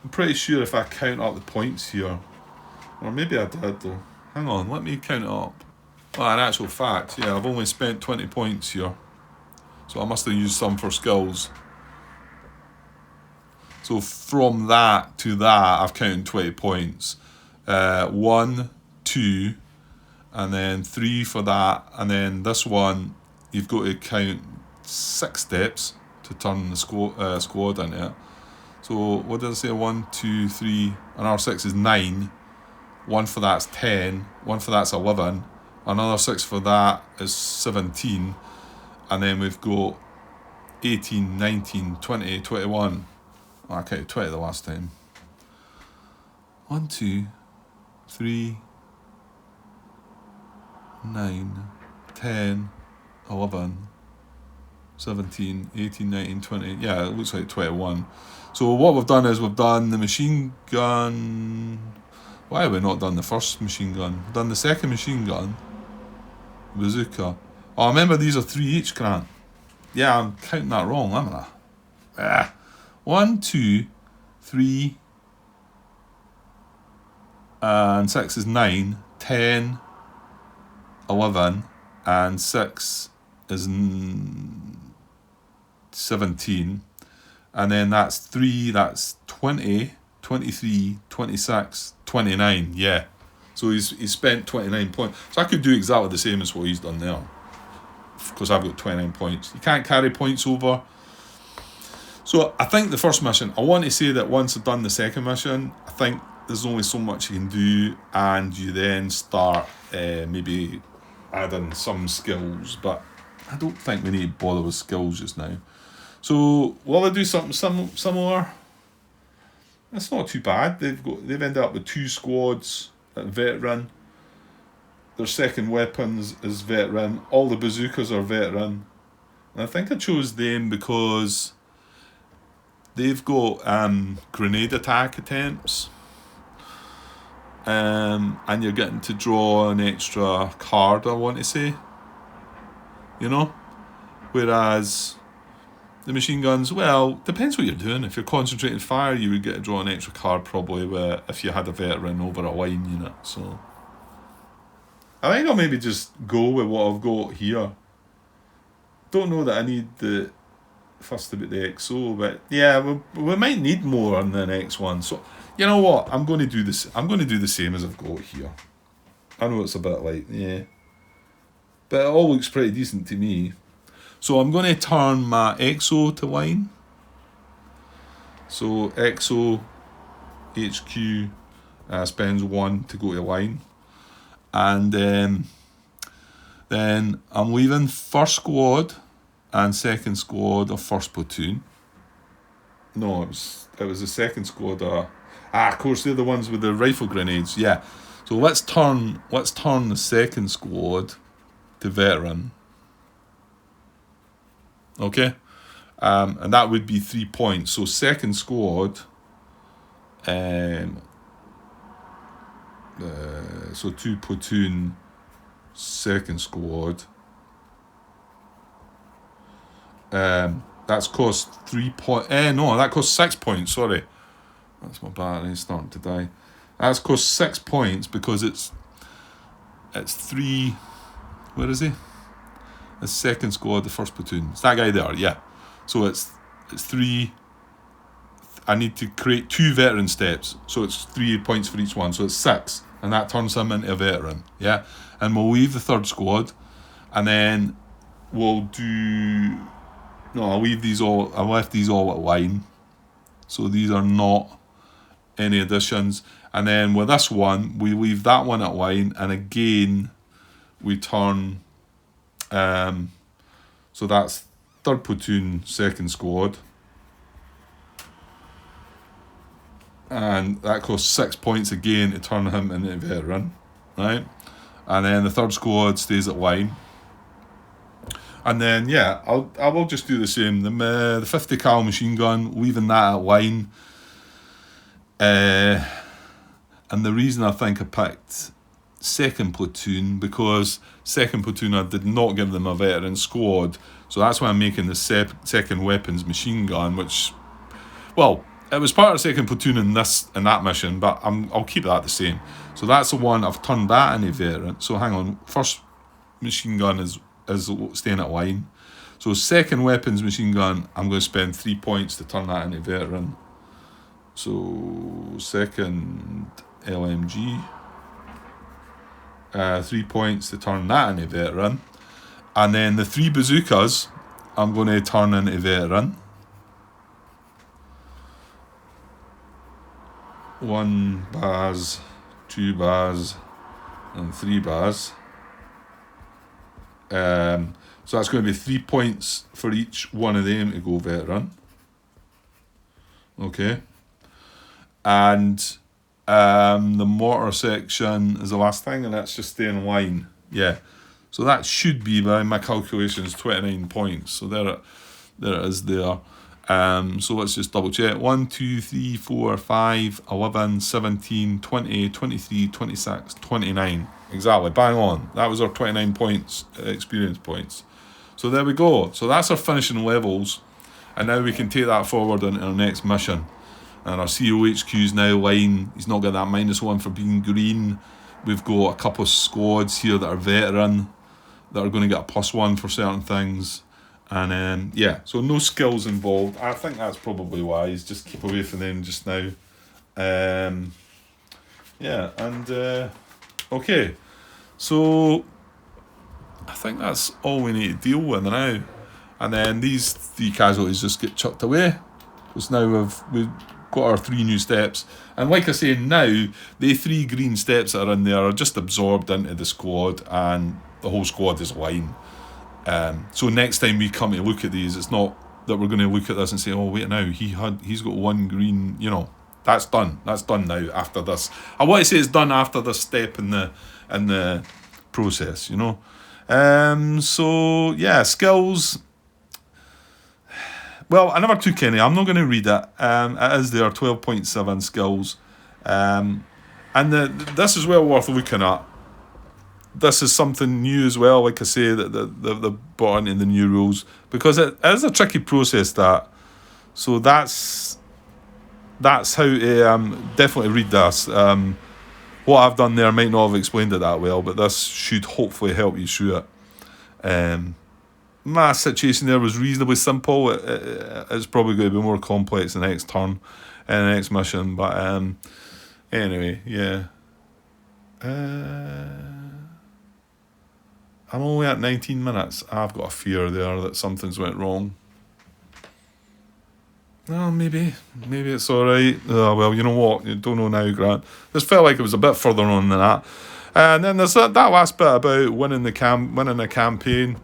I'm pretty sure if I count up the points here, or maybe I did though. Hang on, let me count it up. Well, in actual fact, yeah, I've only spent 20 points here. So I must have used some for skills. So from that to that, I've counted 20 points. 1, 2, and then 3 for that. And then this one, you've got to count 6 steps to turn the squad into it. So what did I say? 1, 2, 3, and our 6 is 9. 1 for that's 10. 1 for that's 11. Another 6 for that is 17. And then we've got 18, 19, 20, 21. Oh, I counted 20 the last time. 1, 2, 3, 9, 10, 11, 17, 18, 19, 20. Yeah, it looks like 21. So what we've done is we've done the machine gun. Why have we not done the first machine gun? We've done the second machine gun. Bazooka. Oh, remember these are 3 each, Grant. Yeah, I'm counting that wrong, haven't I? 1, 2, 3, and 6 is 9, 10, 11, and 6 is 17. And then that's 3, that's 20, 23, 26, 29, yeah. So he's spent 29 points. So I could do exactly the same as what he's done there, because I've got 29 points. You can't carry points over. So I think the first mission, I want to say that once I've done the second mission, I think there's only so much you can do, and you then start maybe adding some skills, but I don't think we need to bother with skills just now. So will I do something similar? That's not too bad. They've ended up with 2 squads at veteran. Their second weapons is veteran. All the bazookas are veteran. And I think I chose them because they've got grenade attack attempts. And you're getting to draw an extra card, I want to say. You know? Whereas the machine guns, well, depends what you're doing. If you're concentrating fire, you would get to draw an extra card probably if you had a veteran over a line unit. So I think I'll maybe just go with what I've got here. Don't know that I need the fussed about the XO, but yeah, we might need more on the next one. So you know what? I'm going to do this. I'm going to do the same as I've got here. I know it's a bit like, yeah, but it all looks pretty decent to me. So I'm going to turn my XO to line. So XO HQ spends 1 to go to line. And then I'm leaving first squad and second squad of first platoon. No, it was the second squad. Of course, they're the ones with the rifle grenades. Yeah. So let's turn the second squad to veteran. Okay, and that would be 3 points. So second squad, so 2 platoon, second squad. That's cost 3 points. No, that cost 6 points. Sorry, that's my battery starting to die. That's cost 6 points because it's it's 3. Where is he? The second squad, the first platoon. It's that guy there, yeah. So it's 3. I need to create 2 veteran steps. So it's 3 points for each one. So it's 6. And that turns him into a veteran, yeah. And we'll leave the third squad. And then we'll do... No, I left these all at line. So these are not any additions. And then with this one, we leave that one at line. And again, we turn... so that's third platoon, second squad. And that costs 6 points again to turn him into a veteran, right? And then the third squad stays at line. And then, yeah, I will just do the same. The 50 cal machine gun, leaving that at line. And the reason I think I picked second platoon, because second platoon I did not give them a veteran squad. So that's why I'm making the second weapons machine gun, which, well, it was part of second platoon in that mission, but I'll keep that the same. So that's the one, I've turned that into veteran. So hang on, first machine gun is staying at line. So second weapons machine gun, I'm going to spend 3 points to turn that into veteran. So second LMG, 3 points to turn that into veteran. And then the 3 bazookas, I'm going to turn into veteran. 1 baz, 2 baz, and 3 baz. So that's going to be 3 points for each one of them to go veteran. Okay. And the mortar section is the last thing, and that's just staying in line. Yeah. So that should be, by my calculations, 29 points. So there it is there. So let's just double check. 1, 2, 3, 4, 5, 11, 17, 20, 23, 26, 29. Exactly, bang on. That was our 29 points, experience points. So there we go. So that's our finishing levels. And now we can take that forward into our next mission. And our COHQ is now line. He's not got that -1 for being green. We've got a couple of squads here that are veteran, that are going to get a +1 for certain things. And yeah, so no skills involved. I think that's probably wise. Just keep away from them just now. Yeah, and okay. So I think that's all we need to deal with now. And then these 3 casualties just get chucked away. Because now we've got our 3 new steps. And like I say, now the 3 green steps that are in there are just absorbed into the squad, and the whole squad is line. So next time we come to look at these, it's not that we're going to look at this and say, oh wait, now he's got 1 green, you know. That's done now after this. I want to say it's done after this step in the process, you know. So yeah, skills. Well, I never took any. I'm not going to read it. It is there, 12.7 skills. And this is well worth looking at. This is something new as well, like I say, that they've brought into the new rules, because it is a tricky process, that. So that's how to definitely read this. What I've done there might not have explained it that well, but this should hopefully help you through it. My situation there was reasonably simple. It's probably going to be more complex the next turn and the next mission, but anyway, yeah. I'm only at 19 minutes. I've got a fear there that something's went wrong. Well, maybe it's alright. Oh, well, you know what? You don't know now, Grant. This felt like it was a bit further on than that. And then there's that last bit about winning a campaign.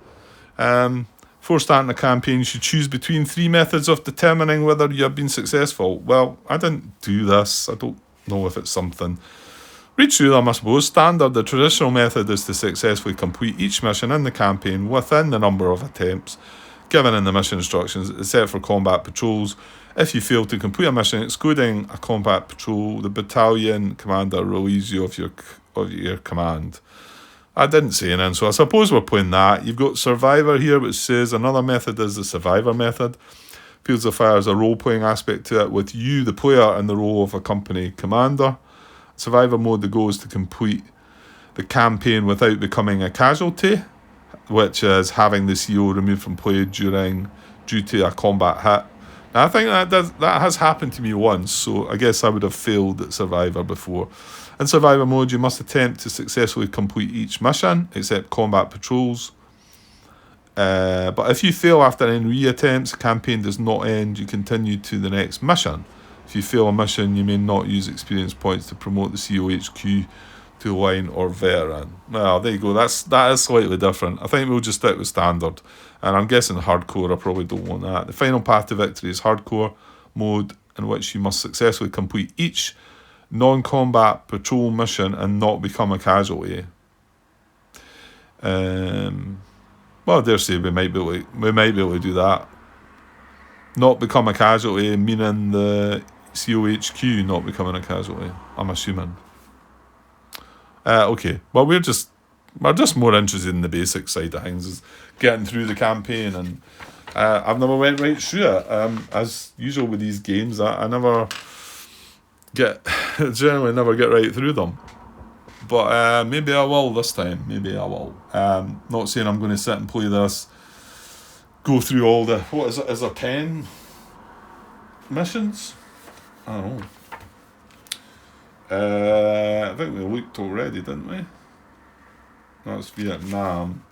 Before starting a campaign, you should choose between 3 methods of determining whether you have been successful. Well, I didn't do this. I don't know if it's something. Read through them, I suppose. Standard, the traditional method is to successfully complete each mission in the campaign within the number of attempts given in the mission instructions, except for combat patrols. If you fail to complete a mission, excluding a combat patrol, the battalion commander relieves you of your command. I didn't say anything, so I suppose we're playing that. You've got Survivor here, which says another method is the Survivor method. Fields of Fire has a role-playing aspect to it, with you, the player, in the role of a company commander. Survivor mode, the goal is to complete the campaign without becoming a casualty, which is having the CO removed from play due to a combat hit. Now, I think that has happened to me once, so I guess I would have failed at Survivor before. In Survivor mode, you must attempt to successfully complete each mission, except combat patrols. But if you fail after any re-attempts, the campaign does not end. You continue to the next mission. If you fail a mission, you may not use experience points to promote the COHQ to line or veteran. Well, there you go. That is slightly different. I think we'll just stick with standard. And I'm guessing hardcore, I probably don't want that. The final path to victory is hardcore mode, in which you must successfully complete each non-combat patrol mission and not become a casualty. Well, I dare say we might be able to do that. Not become a casualty, meaning the COHQ not becoming a casualty, I'm assuming. Okay, well, we're just more interested in the basic side of things, is getting through the campaign, and I've never went right through it. As usual with these games, I generally never get right through them. But maybe I will this time. Maybe I will. Not saying I'm going to sit and play this, go through all the, what is it? Is there 10 missions? I don't know. I think we looked already, didn't we? That's Vietnam.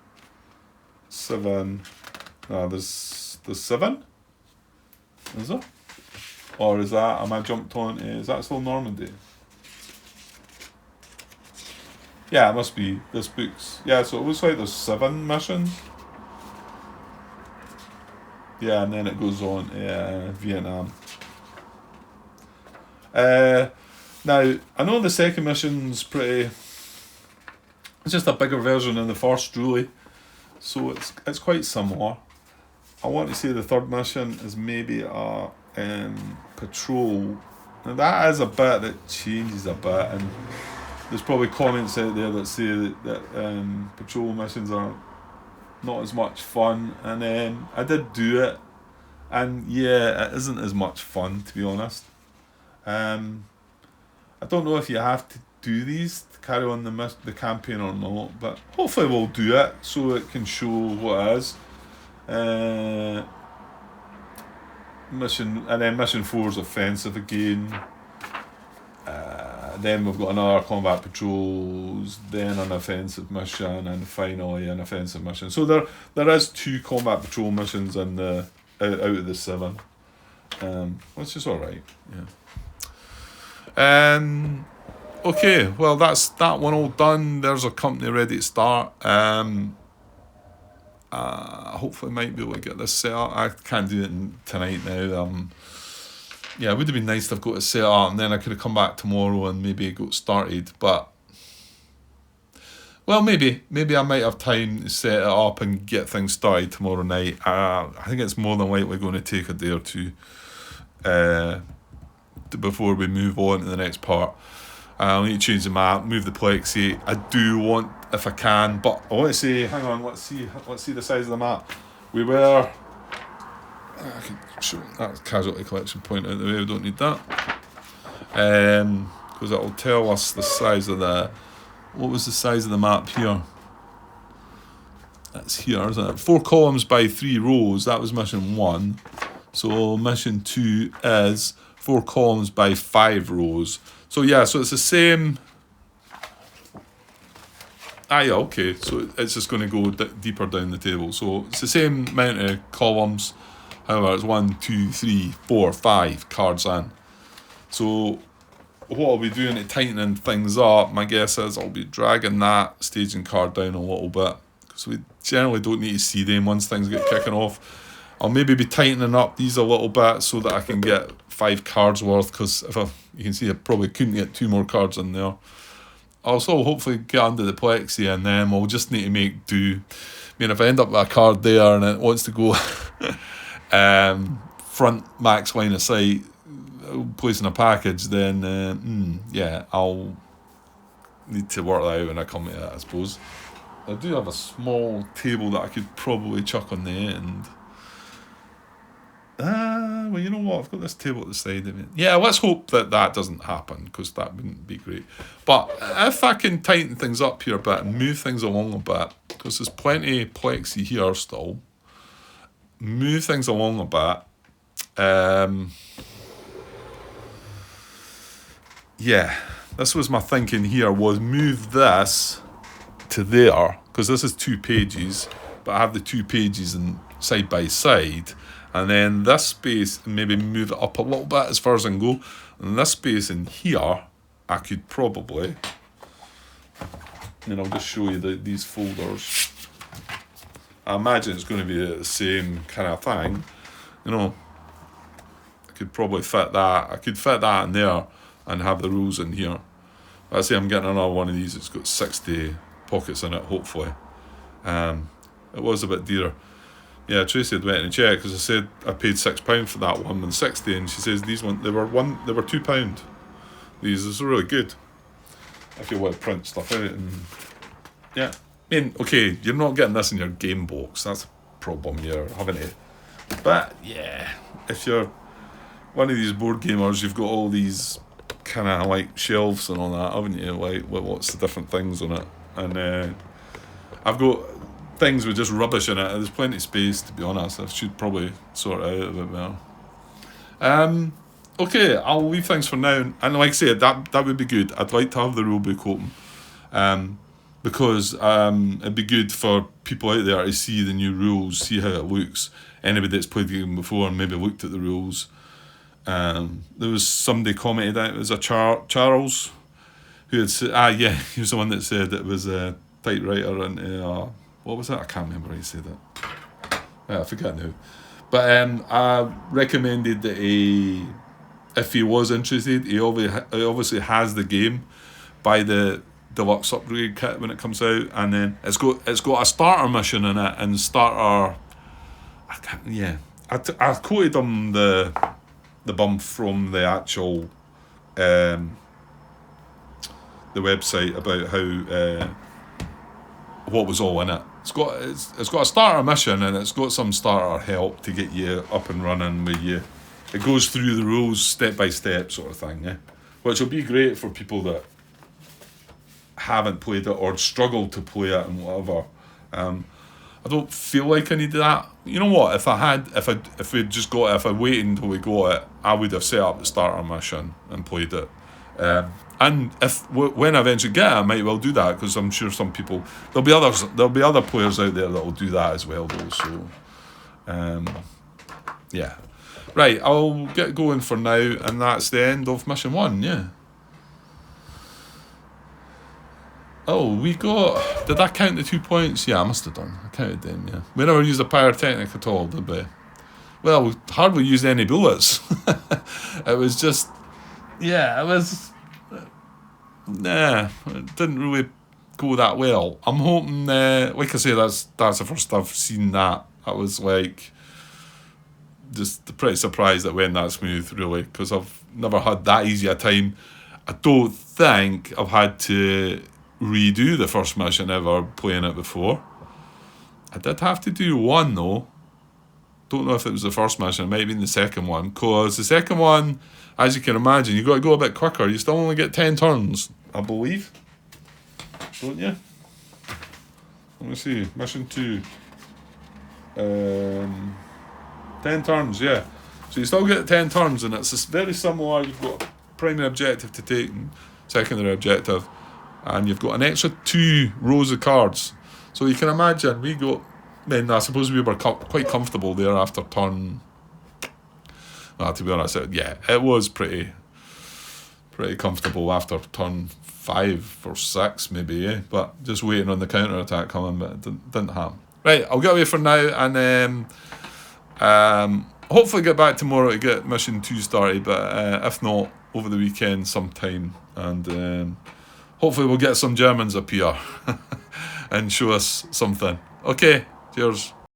7. No, there's 7? Is there? Or is that, am I jumped on, is that still Normandy? Yeah, it must be. This book's, yeah, so it looks like there's 7 missions. Yeah, and then it goes on, Vietnam. Now, I know the second mission's pretty, it's just a bigger version of the first, really. So it's quite similar. I want to say the third mission is maybe a patrol. Now that is a bit that changes a bit, and there's probably comments out there that say that patrol missions are not as much fun, and I did do it, and yeah, it isn't as much fun, to be honest. I don't know if you have to do these to carry on the campaign or not, but hopefully we'll do it so it can show what it is. Mission 4 is offensive again. Then we've got another combat patrols, then an offensive mission, and finally an offensive mission. So there is 2 combat patrol missions in the out of the 7, which is all right. Yeah. Okay, well that's that one all done. There's a company ready to start. Hopefully might be able to get this set up. I can't do it tonight now. Yeah, it would have been nice to have got it set up, and then I could have come back tomorrow and maybe got started. But well, maybe I might have time to set it up and get things started tomorrow night. I think it's more than likely going to take a day or two before we move on to the next part. I'll need to change the map, move the plexi. I do want, if I can, but I want to say, hang on, let's see the size of the map. We were, I can show that casualty collection point out the way, we don't need that. Because it'll tell us the size of what was the size of the map here? That's here, isn't it? 4 columns by 3 rows, that was mission 1. So mission 2 is 4 columns by 5 rows. So yeah, so it's the same. Yeah, okay. So it's just going to go deeper down the table. So it's the same amount of columns. However, it's 1, 2, 3, 4, 5 cards in. So what I'll be doing to tightening things up, my guess is I'll be dragging that staging card down a little bit, because we generally don't need to see them once things get kicking off. I'll maybe be tightening up these a little bit so that I can get 5 cards worth, because you can see I probably couldn't get 2 more cards in there. Also, hopefully get under the plexi, and then we'll just need to make do. I mean, if I end up with a card there and it wants to go front max line of sight, placing a package, then yeah, I'll need to work that out when I come to that, I suppose. I do have a small table that I could probably chuck on the end. Well, you know what? I've got this table at the side of it. Yeah, let's hope that that doesn't happen, because that wouldn't be great. But if I can tighten things up here a bit and move things along a bit, because there's plenty of plexi here still, move things along a bit. Yeah, this was my thinking here, was move this to there, because this is 2 pages, but I have the 2 pages in side by side, and then this space, maybe move it up a little bit as far as I can go, and this space in here, I could probably, and I'll just show you these folders. I imagine it's going to be the same kind of thing, you know. I could probably fit that, I could fit that in there, and have the rules in here. I say I'm getting another one of these. It's got 60 pockets in it, hopefully. It was a bit dearer. Yeah, Tracy had went and checked, because I said I paid £6 for that one and 60, and she says these ones they were £2. These are really good if you want to print stuff out. And yeah, I mean, okay, you're not getting this in your game box. That's a problem you're having to. But yeah, if you're one of these board gamers, you've got all these kind of like shelves and all that, haven't you? Like, what's the different things on it? And I've got things with just rubbish in it. There's plenty of space, to be honest. I should probably sort it out a bit better. Okay, I'll leave things for now. And like I said, that would be good. I'd like to have the rulebook open, because it'd be good for people out there to see the new rules, see how it looks. Anybody that's played the game before and maybe looked at the rules. There was somebody commented out, it was a Charles, who had said, yeah, he was the one that said it was a typewriter and what was that? I can't remember how he said it. I forget now. But I recommended that if he was interested, he obviously has the game, buy the deluxe upgrade kit when it comes out, and then it's got a starter mission in it, and starter. I quoted him the bump from the actual the website about how what was all in it. It's got a starter mission, and it's got some starter help to get you up and running with you. It goes through the rules step by step sort of thing, which will be great for people that haven't played it or struggle to play it and whatever. I don't feel like I needed that. You know what? If I waited until we got it, I would have set up the starter mission and played it. And when I eventually get it, I might well do that, because I'm sure some people, there'll be other players out there that will do that as well, though. So, yeah, right. I'll get going for now, and that's the end of mission 1. Yeah. Oh, did I count the 2 points? Yeah, I must have done. I counted them, yeah. We never used a pyrotechnic at all, did we? Well, we hardly used any bullets. It was just, yeah, it didn't really go that well. I'm hoping, like I say, that's the first I've seen that. I was like, just pretty surprised that it went that smooth, really, because I've never had that easy a time. I don't think I've had to redo the first mission ever playing it before. I did have to do one, though. Don't know if it was the first mission, it might have been the second one, because the second one, as you can imagine, you've got to go a bit quicker. You still only get 10 turns, I believe, don't you? Let me see, mission 2, 10 turns, yeah. So you still get 10 turns, and it's very similar. You've got a primary objective to take and secondary objective, and you've got an extra 2 rows of cards. So you can imagine, I suppose we were quite comfortable there after turn. To be honest, it was pretty comfortable after turn 5 or 6 maybe, but just waiting on the counter attack coming, but it didn't happen. Right, I'll get away for now, and hopefully get back tomorrow to get mission 2 started, but if not, over the weekend sometime, and hopefully we'll get some Germans up here and show us something. Okay, cheers.